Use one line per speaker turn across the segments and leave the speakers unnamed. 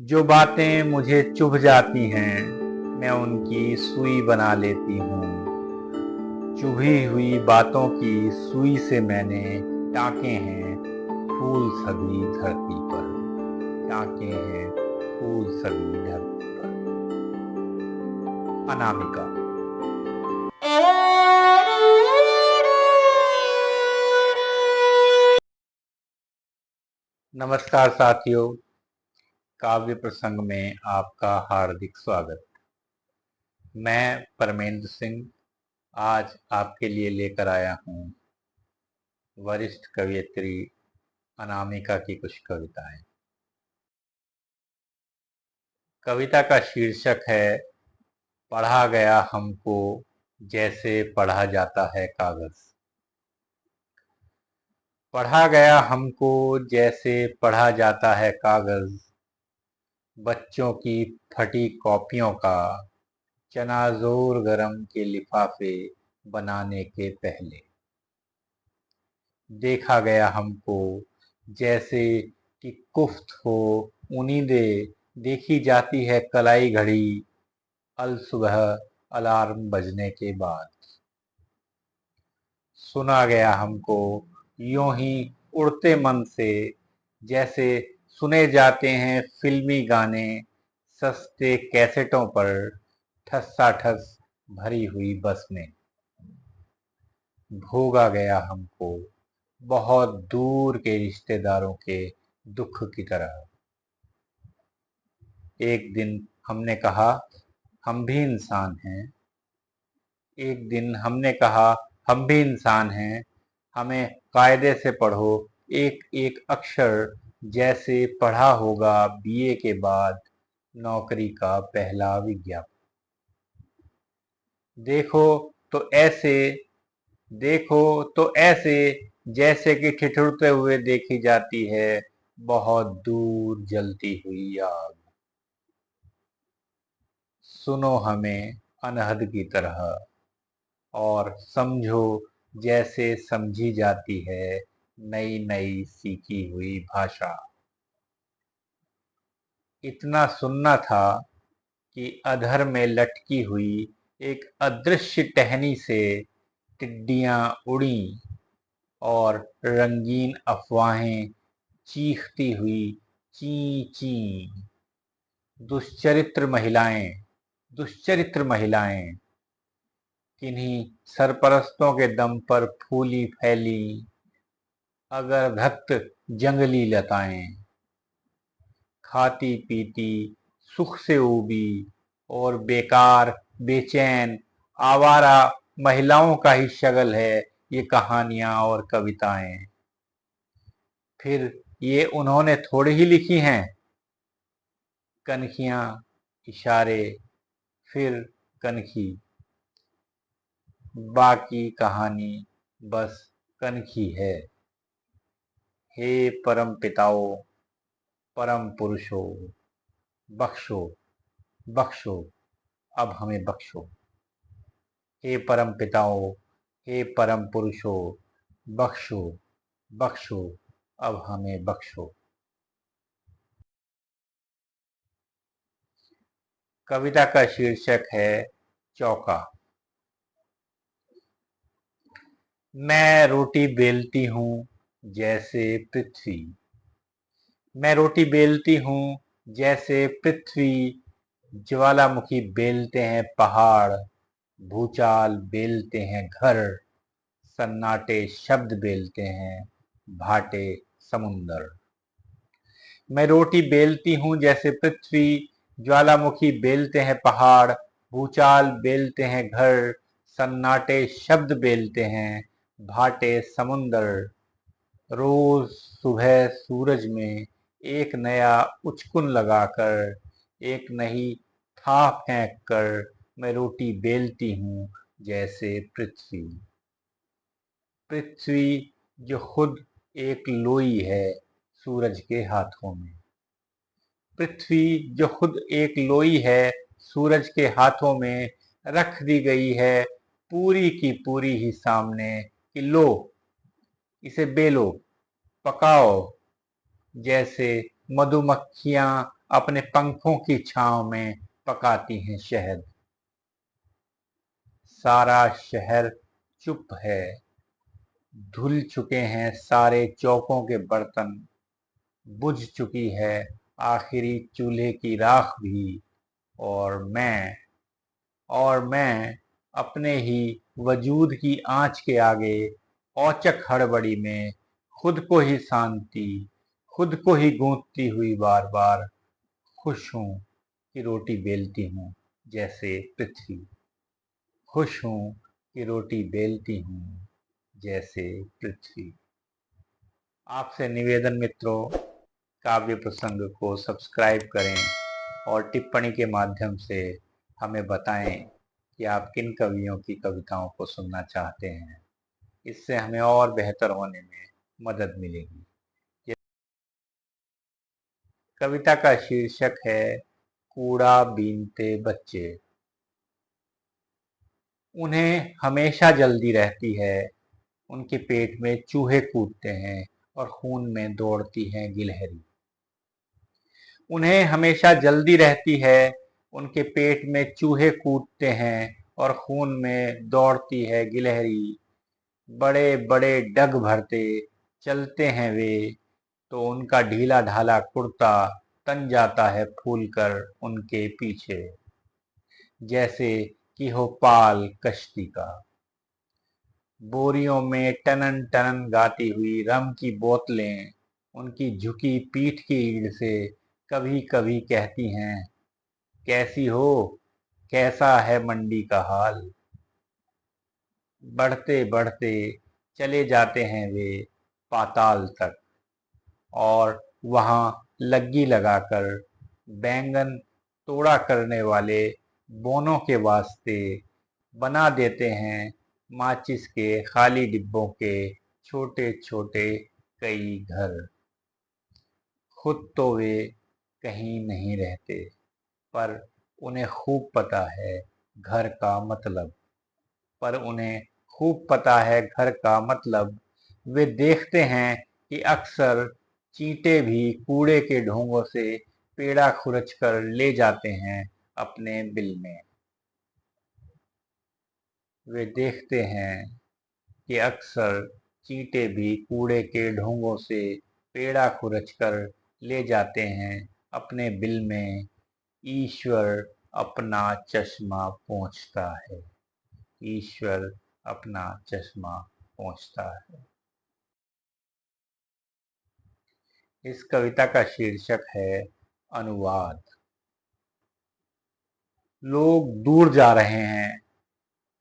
जो बातें मुझे चुभ जाती हैं, मैं उनकी सुई बना लेती हूँ। चुभी हुई बातों की सुई से मैंने टाँके हैं फूल सभी धरती पर। टाँके हैं फूल सभी धरती पर। अनामिका। नमस्कार साथियों, काव्य प्रसंग में आपका हार्दिक स्वागत। मैं परमेंद्र सिंह आज आपके लिए लेकर आया हूँ वरिष्ठ कवयित्री अनामिका की कुछ कविताएं। कविता का शीर्षक है पढ़ा गया हमको जैसे पढ़ा जाता है कागज। पढ़ा गया हमको जैसे पढ़ा जाता है कागज, बच्चों की फटी कॉपियों का चनाजोर गरम के लिफाफे बनाने के पहले। देखा गया हमको जैसे कि कुफ्त हो उम्मीदें देखी जाती है कलाई घड़ी अल सुबह अलार्म बजने के बाद। सुना गया हमको यूं ही उड़ते मन से जैसे सुने जाते हैं फिल्मी गाने सस्ते कैसेटों पर ठस्सा-ठस भरी हुई बस में। भोगा गया हमको बहुत दूर के रिश्तेदारों के दुख की तरह। एक दिन हमने कहा हम भी इंसान हैं। एक दिन हमने कहा हम भी इंसान हैं, हमें कायदे से पढ़ो एक एक अक्षर जैसे पढ़ा होगा बीए के बाद नौकरी का पहला विज्ञापन। देखो तो ऐसे देखो तो ऐसे जैसे कि ठिठुरते हुए देखी जाती है बहुत दूर जलती हुई आग। सुनो हमें अनहद की तरह और समझो जैसे समझी जाती है नई नई सीखी हुई भाषा। इतना सुनना था कि अधर में लटकी हुई एक अदृश्य टहनी से टिड्डियां उड़ी और रंगीन अफवाहें चीखती हुई ची ची। दुश्चरित्र महिलाएं दुश्चरित्र महिलाएं किन्हीं सरपरस्तों के दम पर फूली फैली अगर भक्त जंगली लताएं। खाती पीती सुख से ऊबी और बेकार बेचैन आवारा महिलाओं का ही शगल है ये कहानियां और कविताएं। फिर ये उन्होंने थोड़ी ही लिखी हैं। कनखियां इशारे फिर कनखी, बाकी कहानी बस कनखी है। हे परम पिताओं परम पुरुषों, बख्शो बख्शो अब हमें बख्शो। हे परम पिताओं हे परम पुरुषों, बख्शो बख्शो अब हमें बख्शो। कविता का शीर्षक है चौका। मैं रोटी बेलती हूँ जैसे पृथ्वी। मैं रोटी बेलती हूँ जैसे पृथ्वी, ज्वालामुखी बेलते हैं पहाड़, भूचाल बेलते हैं घर, सन्नाटे शब्द बेलते हैं भाटे समुंदर। मैं रोटी बेलती हूँ जैसे पृथ्वी, ज्वालामुखी बेलते हैं पहाड़, भूचाल बेलते हैं घर, सन्नाटे शब्द बेलते हैं भाटे समुंदर। रोज सुबह सूरज में एक नया उचकुन लगाकर, एक नई था फेंक कर मैं रोटी बेलती हूँ जैसे पृथ्वी। पृथ्वी जो खुद एक लोई है सूरज के हाथों में। पृथ्वी जो खुद एक लोई है सूरज के हाथों में रख दी गई है पूरी की पूरी ही सामने कि लो इसे बेलो पकाओ। जैसे मधुमक्खियां अपने पंखों की छांव में पकाती हैं शहद। सारा शहर चुप है, धुल चुके हैं सारे चौकों के बर्तन, बुझ चुकी है आखिरी चूल्हे की राख भी। और मैं अपने ही वजूद की आंच के आगे औचक हड़बड़ी में खुद को ही शांति, खुद को ही गूंथती हुई बार बार खुश हूं कि रोटी बेलती हूँ जैसे पृथ्वी। खुश हूं कि रोटी बेलती हूँ जैसे पृथ्वी। आपसे निवेदन मित्रों, काव्य प्रसंग को सब्सक्राइब करें और टिप्पणी के माध्यम से हमें बताएं कि आप किन कवियों की कविताओं को सुनना चाहते हैं। इससे हमें और बेहतर होने में मदद मिलेगी। ये कविता का शीर्षक है कूड़ा बीनते बच्चे। उन्हें हमेशा जल्दी रहती है, उनके पेट में चूहे कूदते हैं और खून में दौड़ती हैं गिलहरी। उन्हें हमेशा जल्दी रहती है, उनके पेट में चूहे कूदते हैं और खून में दौड़ती है गिलहरी। बड़े बड़े डग भरते चलते हैं वे, तो उनका ढीला ढाला कुर्ता तन जाता है फूलकर उनके पीछे, जैसे कि हो पाल कश्ती का। बोरियों में टनन टनन गाती हुई रम की बोतलें उनकी झुकी पीठ की ईड़ से कभी कभी कहती हैं, कैसी हो, कैसा है मंडी का हाल। बढ़ते बढ़ते चले जाते हैं वे पाताल तक, और वहां लग्गी लगाकर बैंगन तोड़ा करने वाले बोनों के वास्ते बना देते हैं माचिस के खाली डिब्बों के छोटे छोटे कई घर। खुद तो वे कहीं नहीं रहते, पर उन्हें खूब पता है घर का मतलब। पर उन्हें खूब पता है घर का मतलब। वे देखते हैं कि अक्सर चींटे भी कूड़े के ढोंगों से पेड़ा खुरच कर ले जाते हैं अपने बिल में। वे देखते हैं कि अक्सर चींटे भी कूड़े के ढोंगों से पेड़ा खुरच कर ले जाते हैं अपने बिल में। ईश्वर अपना चश्मा पोंछता है, ईश्वर अपना चश्मा पोंछता है। इस कविता का शीर्षक है अनुवाद। लोग दूर जा रहे हैं,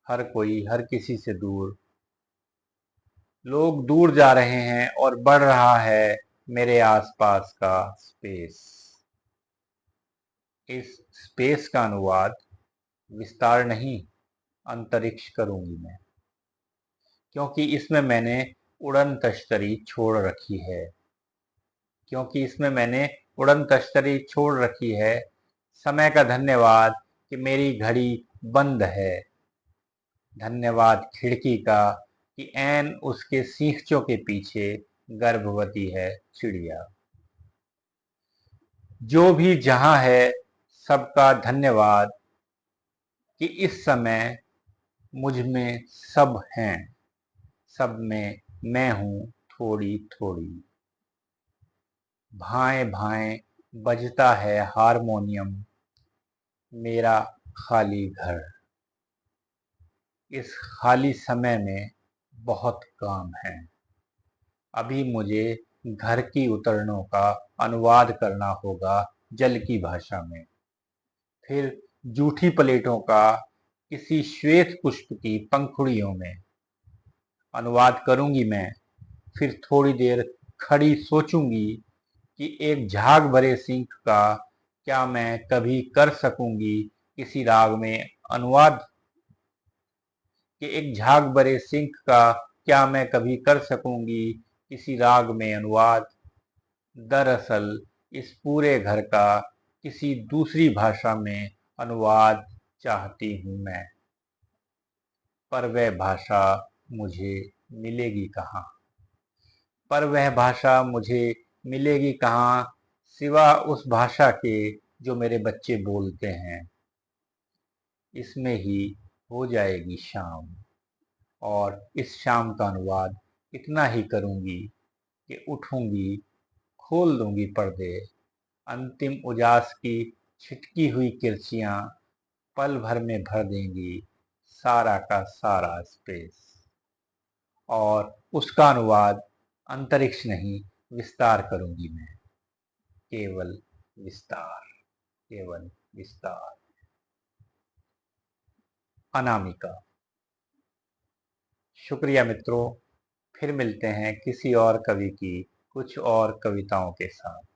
हर कोई हर किसी से दूर। लोग दूर जा रहे हैं और बढ़ रहा है मेरे आसपास का स्पेस। इस स्पेस का अनुवाद विस्तार नहीं, अंतरिक्ष करूंगी मैं, क्योंकि इसमें मैंने उड़न तश्तरी छोड़ रखी है। क्योंकि इसमें मैंने उड़न तश्तरी छोड़ रखी है। समय का धन्यवाद कि मेरी घड़ी बंद है। धन्यवाद खिड़की का कि ऐन उसके सींखचों के पीछे गर्भवती है चिड़िया। जो भी जहां है सबका धन्यवाद कि इस समय मुझ में सब हैं, सब में मैं हूं थोड़ी थोड़ी। भाएं भाएं बजता है हारमोनियम मेरा खाली घर। इस खाली समय में बहुत काम है। अभी मुझे घर की उतरणों का अनुवाद करना होगा जल की भाषा में। फिर जूठी प्लेटों का किसी श्वेत पुष्प की पंखुड़ियों में अनुवाद करूंगी मैं। फिर थोड़ी देर खड़ी सोचूंगी कि एक झाग भरे सिंक का क्या मैं कभी कर सकूंगी किसी राग में अनुवाद। कि एक झाग भरे सिंक का क्या मैं कभी कर सकूंगी किसी राग में अनुवाद। दरअसल इस पूरे घर का किसी दूसरी भाषा में अनुवाद चाहती हूं मैं, पर वह भाषा मुझे मिलेगी कहाँ। पर वह भाषा मुझे मिलेगी कहाँ। सिवा उस भाषा के जो मेरे बच्चे बोलते हैं। इसमें ही हो जाएगी शाम, और इस शाम का अनुवाद इतना ही करूंगी कि उठूंगी, खोल दूंगी पर्दे, अंतिम उजास की छिटकी हुई किरचियां पल भर में भर देंगी सारा का सारा स्पेस। और उसका अनुवाद अंतरिक्ष नहीं, विस्तार करूंगी मैं। केवल विस्तार, केवल विस्तार। अनामिका। शुक्रिया मित्रों, फिर मिलते हैं किसी और कवि की कुछ और कविताओं के साथ।